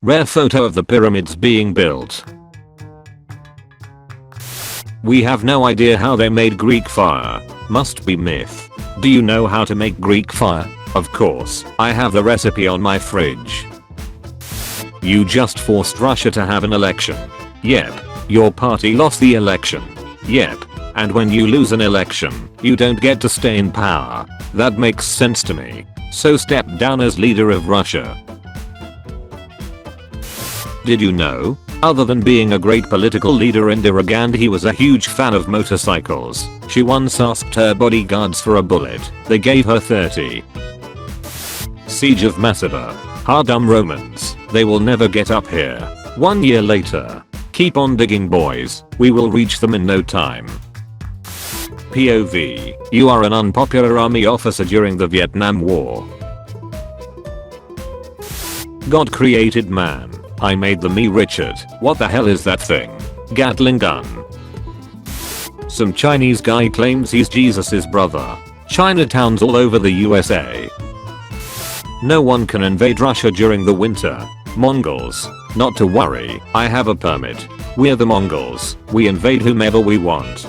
Rare photo of the pyramids being built. We have no idea how they made Greek fire. Must be myth. Do you know how to make Greek fire? Of course, I have the recipe on my fridge. You just forced Russia to have an election. Yep. Your party lost the election. Yep. And when you lose an election, you don't get to stay in power. That makes sense to me. So step down as leader of Russia. Did you know? Other than being a great political leader, Indira Gandhi was a huge fan of motorcycles. She once asked her bodyguards for a bullet. They gave her 30. Siege of Maceda. Hardum Romans. They will never get up here. 1 year later. Keep on digging, boys. We will reach them in no time. POV. You are an unpopular army officer during the Vietnam War. God created man. I made the me Richard. What the hell is that thing? Gatling gun. Some Chinese guy claims he's Jesus's brother. Chinatowns all over the USA. No one can invade Russia during the winter. Mongols. Not to worry, I have a permit. We're the Mongols. We invade whomever we want.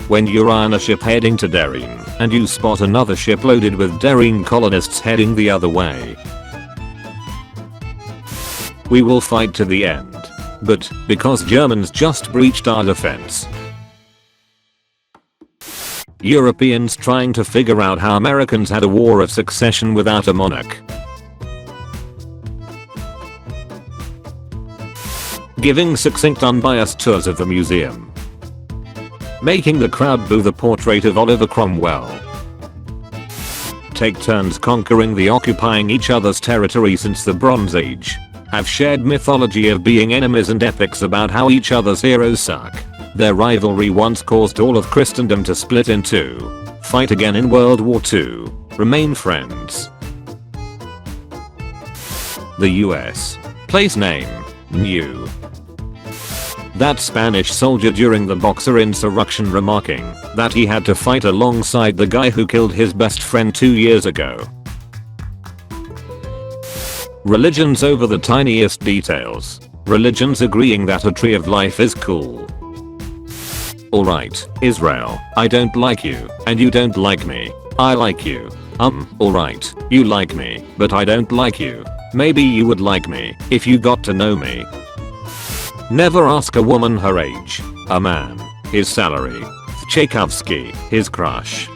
When you're on a ship heading to Darien, and you spot another ship loaded with Darien colonists heading the other way. We will fight to the end. But, because Germans just breached our defense. Europeans trying to figure out how Americans had a war of succession without a monarch. Giving succinct unbiased tours of the museum. Making the crowd boo the portrait of Oliver Cromwell. Take turns conquering the occupying each other's territory since the Bronze Age. Have shared mythology of being enemies and epics about how each other's heroes suck. Their rivalry once caused all of Christendom to split in two. Fight again in World War II. Remain friends. The US. Place name. New. That Spanish soldier during the Boxer insurrection remarking that he had to fight alongside the guy who killed his best friend 2 years ago. Religions over the tiniest details. Religions agreeing that a tree of life is cool. Alright, Israel, I don't like you, and you don't like me. I like you. Alright, you like me, but I don't like you. Maybe you would like me if you got to know me. Never ask a woman her age. A man. His salary. Tchaikovsky. His crush.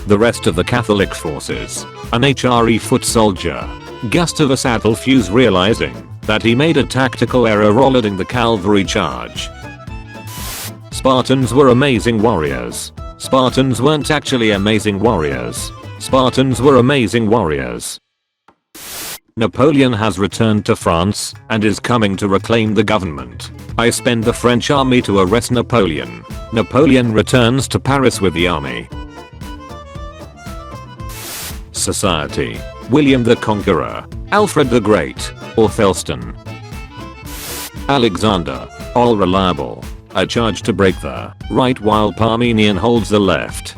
The rest of the Catholic forces. An HRE foot soldier. Gustavus Adolphus realizing that he made a tactical error while leading the cavalry charge. Spartans were amazing warriors. Spartans weren't actually amazing warriors. Spartans were amazing warriors. Napoleon has returned to France and is coming to reclaim the government. I spend the French army to arrest Napoleon. Napoleon returns to Paris with the army. Society. William the Conqueror. Alfred the Great. Athelstan. Alexander. All reliable. I charge to break the right while Parmenion holds the left.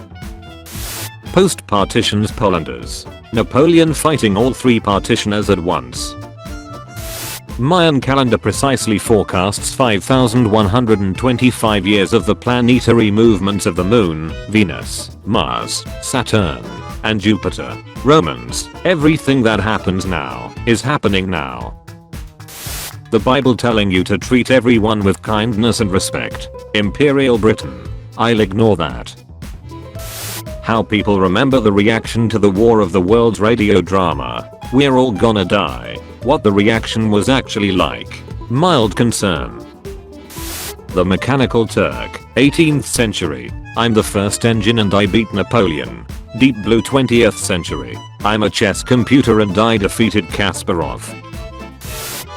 Post-partitions Polanders. Napoleon fighting all three partitioners at once. Mayan calendar precisely forecasts 5,125 years of the planetary movements of the Moon, Venus, Mars, Saturn, and Jupiter. Romans, everything that happens now is happening now. The Bible telling you to treat everyone with kindness and respect. Imperial Britain. I'll ignore that. How people remember the reaction to the War of the Worlds radio drama. We're all gonna die. What the reaction was actually like. Mild concern. The Mechanical Turk. 18th century. I'm the first engine and I beat Napoleon. Deep Blue 20th century. I'm a chess computer and I defeated Kasparov.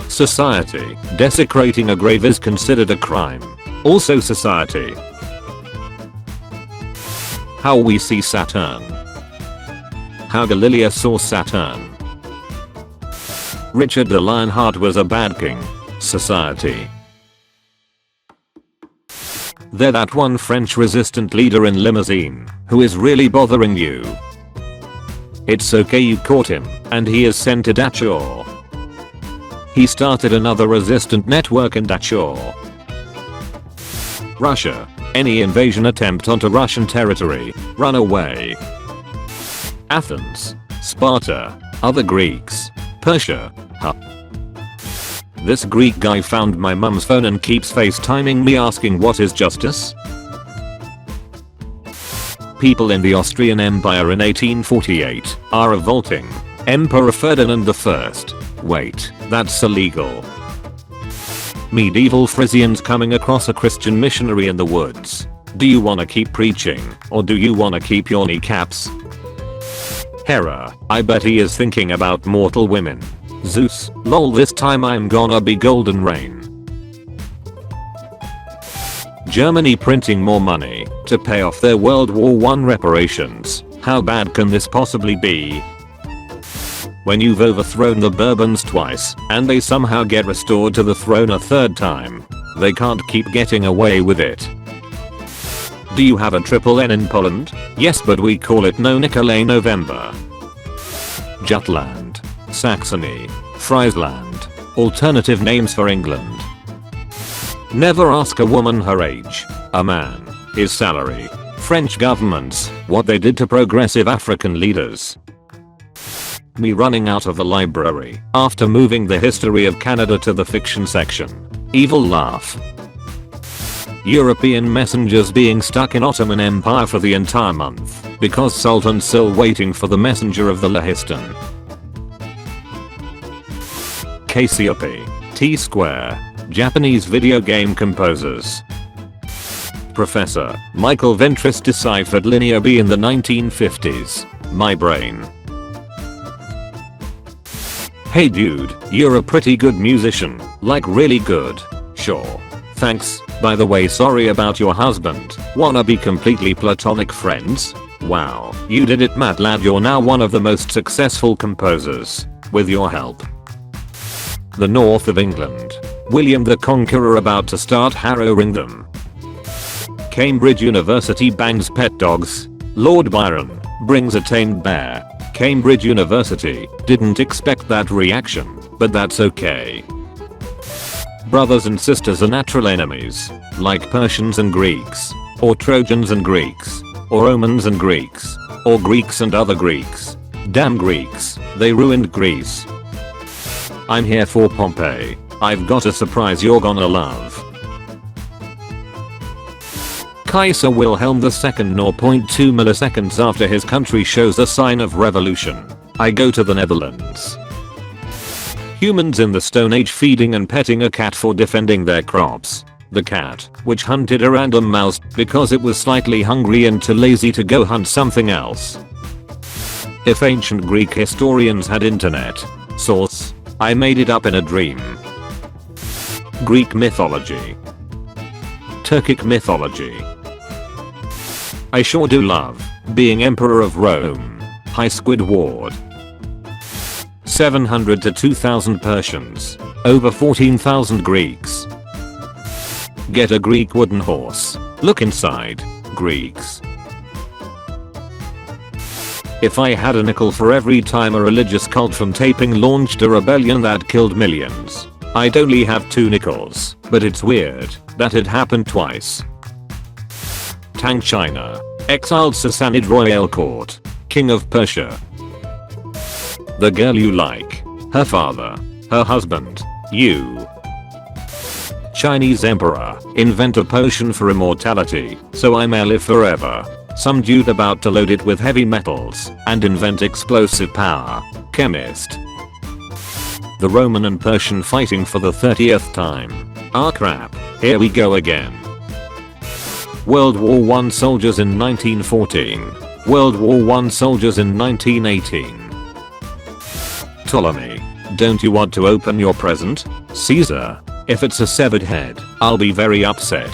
Society. Desecrating a grave is considered a crime. Also society. How we see Saturn. How Galileo saw Saturn. Richard the Lionheart was a bad king. Society. They're that one French resistant leader in limousine who is really bothering you. It's okay you caught him and he is scented at your He started another resistant network in Dachau. Russia. Any invasion attempt onto Russian territory, run away. Athens. Sparta. Other Greeks. Persia. This Greek guy found my mum's phone and keeps FaceTiming me asking what is justice? People in the Austrian Empire in 1848 are revolting. Emperor Ferdinand I. Wait, that's illegal. Medieval Frisians coming across a Christian missionary in the woods. Do you wanna keep preaching, or do you wanna keep your kneecaps? Hera, I bet he is thinking about mortal women. Zeus, lol, this time I'm gonna be Golden Rain. Germany printing more money to pay off their World War I reparations. How bad can this possibly be? When you've overthrown the Bourbons twice and they somehow get restored to the throne a third time, they can't keep getting away with it. Do you have a triple N in Poland? Yes, but we call it No Nikolay November. Jutland, Saxony, Friesland, alternative names for England. Never ask a woman her age, a man, his salary, French governments, what they did to progressive African leaders. Me running out of the library after moving the history of Canada to the fiction section. Evil laugh. European messengers being stuck in Ottoman Empire for the entire month because Sultan still waiting for the messenger of the Lehistan. Cassiope, T-Square, Japanese video game composers. Professor Michael Ventris deciphered Linear B in the 1950s. My brain. Hey dude, you're a pretty good musician, like really good. Sure. Thanks, by the way, sorry about your husband. Wanna be completely platonic friends? Wow, you did it, mad lad, you're now one of the most successful composers. With your help. The north of England. William the Conqueror about to start harrowing them. Cambridge University bangs pet dogs. Lord Byron brings a tamed bear. Cambridge University didn't expect that reaction, but that's okay. Brothers and sisters are natural enemies, like Persians and Greeks, or Trojans and Greeks, or Romans and Greeks, or Greeks and other Greeks. Damn Greeks, they ruined Greece. I'm here for Pompeii. I've got a surprise you're gonna love. Kaiser Wilhelm II 0.2 milliseconds after his country shows a sign of revolution. I go to the Netherlands. Humans in the Stone Age feeding and petting a cat for defending their crops. The cat, which hunted a random mouse because it was slightly hungry and too lazy to go hunt something else. If ancient Greek historians had internet. Source: I made it up in a dream. Greek mythology. Turkic mythology. I sure do love being Emperor of Rome. Hi Squidward. 700 to 2,000 Persians. Over 14,000 Greeks. Get a Greek wooden horse. Look inside. Greeks. If I had a nickel for every time a religious cult from Taiping launched a rebellion that killed millions, I'd only have 2 nickels, but it's weird that it happened twice. Tang China. Exiled Sassanid royal court. King of Persia. The girl you like. Her father. Her husband. You. Chinese emperor. Invent a potion for immortality, so I may live forever. Some dude about to load it with heavy metals and invent explosive power. Chemist. The Roman and Persian fighting for the 30th time. Ah crap, here we go again. World War I soldiers in 1914. World War I soldiers in 1918. Ptolemy. Don't you want to open your present? Caesar. If it's a severed head, I'll be very upset.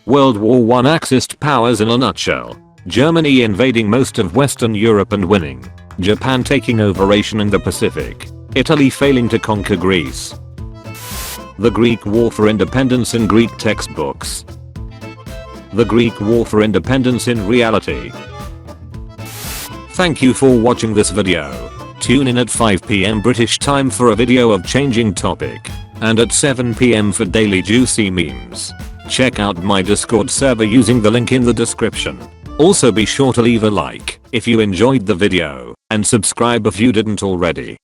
World War I Axis powers in a nutshell. Germany invading most of Western Europe and winning. Japan taking over Asia and the Pacific. Italy failing to conquer Greece. The Greek War for Independence in Greek textbooks. The Greek War for Independence in reality. Thank you for watching this video. tune in at 5 PM British time for a video of changing topic. And at 7 PM for daily juicy memes. Check out my Discord server using the link in the description. Also be sure to leave a like if you enjoyed the video and subscribe if you didn't already.